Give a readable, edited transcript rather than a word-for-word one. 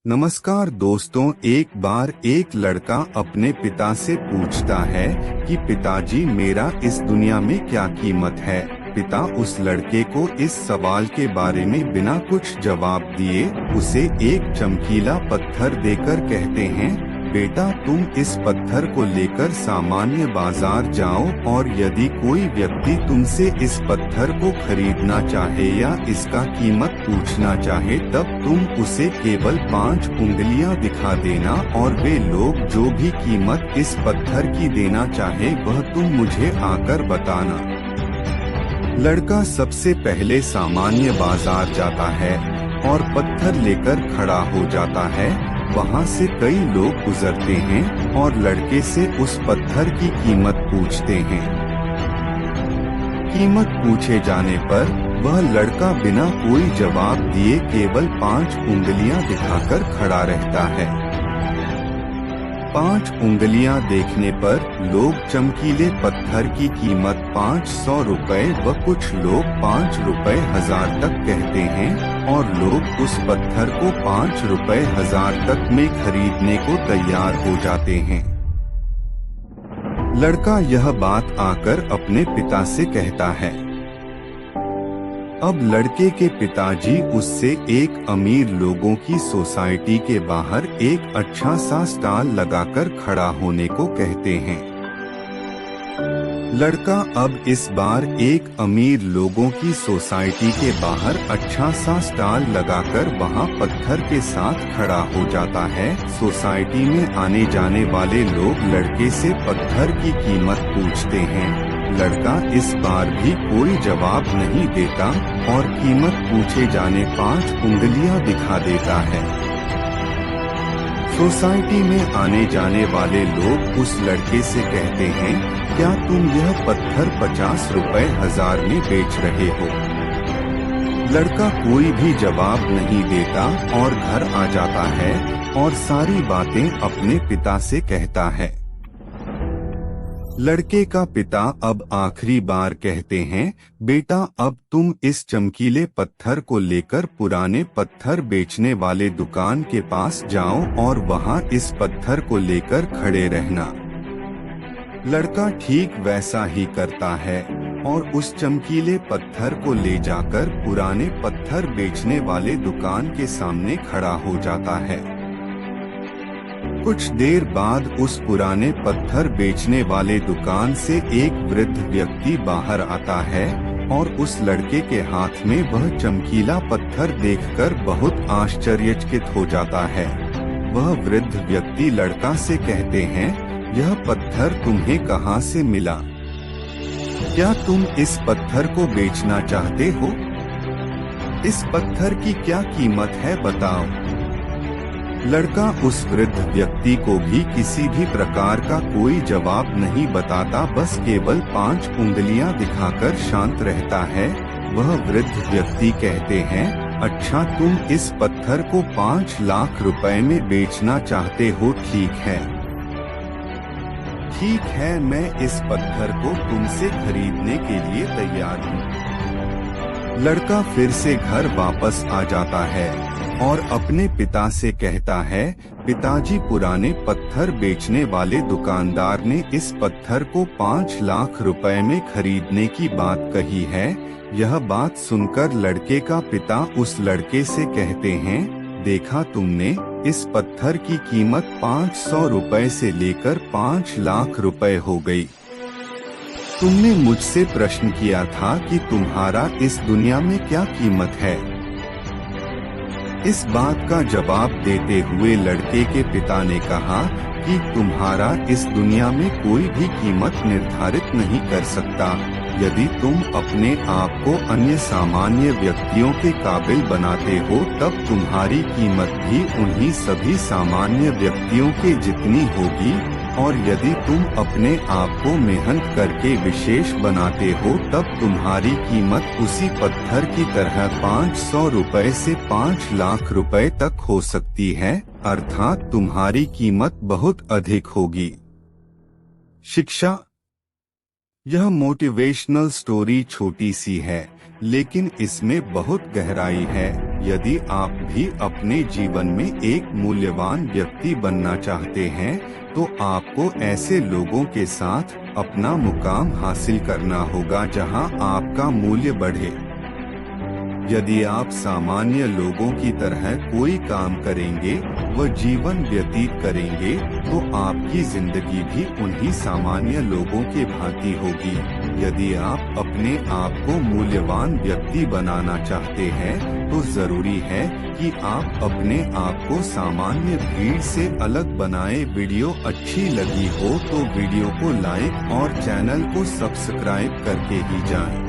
नमस्कार दोस्तों, एक बार एक लड़का अपने पिता से पूछता है कि पिताजी, मेरा इस दुनिया में क्या कीमत है। पिता उस लड़के को इस सवाल के बारे में बिना कुछ जवाब दिए उसे एक चमकीला पत्थर देकर कहते हैं, बेटा, तुम इस पत्थर को लेकर सामान्य बाजार जाओ और यदि कोई व्यक्ति तुमसे इस पत्थर को खरीदना चाहे या इसका कीमत पूछना चाहे तब तुम उसे केवल 5 उंगलियां दिखा देना और वे लोग जो भी कीमत इस पत्थर की देना चाहे वह तुम मुझे आकर बताना। लड़का सबसे पहले सामान्य बाजार जाता है और पत्थर लेकर खड़ा हो जाता है। वहाँ से कई लोग गुजरते हैं और लड़के से उस पत्थर की कीमत पूछते हैं। कीमत पूछे जाने पर वह लड़का बिना कोई जवाब दिए केवल 5 उंगलियां दिखाकर खड़ा रहता है। 5 उंगलियां देखने पर लोग चमकीले पत्थर की कीमत 500 रुपए व कुछ लोग 5 रुपए 1000 तक कहते हैं और लोग उस पत्थर को 5 रुपए 1000 तक में खरीदने को तैयार हो जाते हैं। लड़का यह बात आकर अपने पिता से कहता है। अब लड़के के पिताजी उससे एक अमीर लोगों की सोसाइटी के बाहर एक अच्छा सा स्टॉल लगाकर खड़ा होने को कहते हैं। लड़का अब इस बार एक अमीर लोगों की सोसाइटी के बाहर अच्छा सा स्टॉल लगाकर वहां पत्थर के साथ खड़ा हो जाता है। सोसाइटी में आने जाने वाले लोग लड़के से पत्थर की कीमत पूछते हैं। लड़का इस बार भी कोई जवाब नहीं देता और कीमत पूछे जाने 5 उंगलियां दिखा देता है। सोसाइटी में आने जाने वाले लोग उस लड़के से कहते हैं, क्या तुम यह पत्थर 50 रुपए 1000 में बेच रहे हो? लड़का कोई भी जवाब नहीं देता और घर आ जाता है और सारी बातें अपने पिता से कहता है। लड़के का पिता अब आखिरी बार कहते हैं, बेटा, अब तुम इस चमकीले पत्थर को लेकर पुराने पत्थर बेचने वाले दुकान के पास जाओ और वहां इस पत्थर को लेकर खड़े रहना। लड़का ठीक वैसा ही करता है और उस चमकीले पत्थर को ले जाकर पुराने पत्थर बेचने वाले दुकान के सामने खड़ा हो जाता है। कुछ देर बाद उस पुराने पत्थर बेचने वाले दुकान से एक वृद्ध व्यक्ति बाहर आता है और उस लड़के के हाथ में वह चमकीला पत्थर देखकर बहुत आश्चर्यचकित हो जाता है। वह वृद्ध व्यक्ति लड़का से कहते हैं, यह पत्थर तुम्हें कहाँ से मिला? क्या तुम इस पत्थर को बेचना चाहते हो? इस पत्थर की क्या कीमत है, बताओ। लड़का उस वृद्ध व्यक्ति को भी किसी भी प्रकार का कोई जवाब नहीं बताता, बस केवल 5 उंगलियां दिखाकर शांत रहता है। वह वृद्ध व्यक्ति कहते हैं, अच्छा, तुम इस पत्थर को 5 लाख रुपए में बेचना चाहते हो, ठीक है। ठीक है, मैं इस पत्थर को तुमसे खरीदने के लिए तैयार हूँ। लड़का फिर से घर वापस आ जाता है और अपने पिता से कहता है, पिताजी, पुराने पत्थर बेचने वाले दुकानदार ने इस पत्थर को 5 लाख रुपए में खरीदने की बात कही है। यह बात सुनकर लड़के का पिता उस लड़के से कहते हैं, देखा तुमने, इस पत्थर की कीमत 500 रुपए से लेकर 5 लाख रुपए हो गई। तुमने मुझसे प्रश्न किया था कि तुम्हारा इस दुनिया में क्या कीमत है। इस बात का जवाब देते हुए लड़के के पिता ने कहा कि तुम्हारा इस दुनिया में कोई भी कीमत निर्धारित नहीं कर सकता। यदि तुम अपने आप को अन्य सामान्य व्यक्तियों के काबिल बनाते हो तब तुम्हारी कीमत भी उन्हीं सभी सामान्य व्यक्तियों के जितनी होगी, और यदि तुम अपने आप को मेहनत करके विशेष बनाते हो तब तुम्हारी कीमत उसी पत्थर की तरह 500 रुपए से 5 लाख रुपए तक हो सकती है, अर्थात तुम्हारी कीमत बहुत अधिक होगी। शिक्षा। यह मोटिवेशनल स्टोरी छोटी सी है, लेकिन इसमें बहुत गहराई है। यदि आप भी अपने जीवन में एक मूल्यवान व्यक्ति बनना चाहते हैं, तो आपको ऐसे लोगों के साथ अपना मुकाम हासिल करना होगा जहां आपका मूल्य बढ़े। यदि आप सामान्य लोगों की तरह कोई काम करेंगे व जीवन व्यतीत करेंगे, तो आपकी जिंदगी भी उन्हीं सामान्य लोगों के भांति होगी। यदि आप अपने आप को मूल्यवान व्यक्ति बनाना चाहते हैं, तो जरूरी है कि आप अपने आप को सामान्य भीड़ से अलग बनाएं। वीडियो अच्छी लगी हो तो वीडियो को लाइक और चैनल को सब्सक्राइब करके ही जाएं।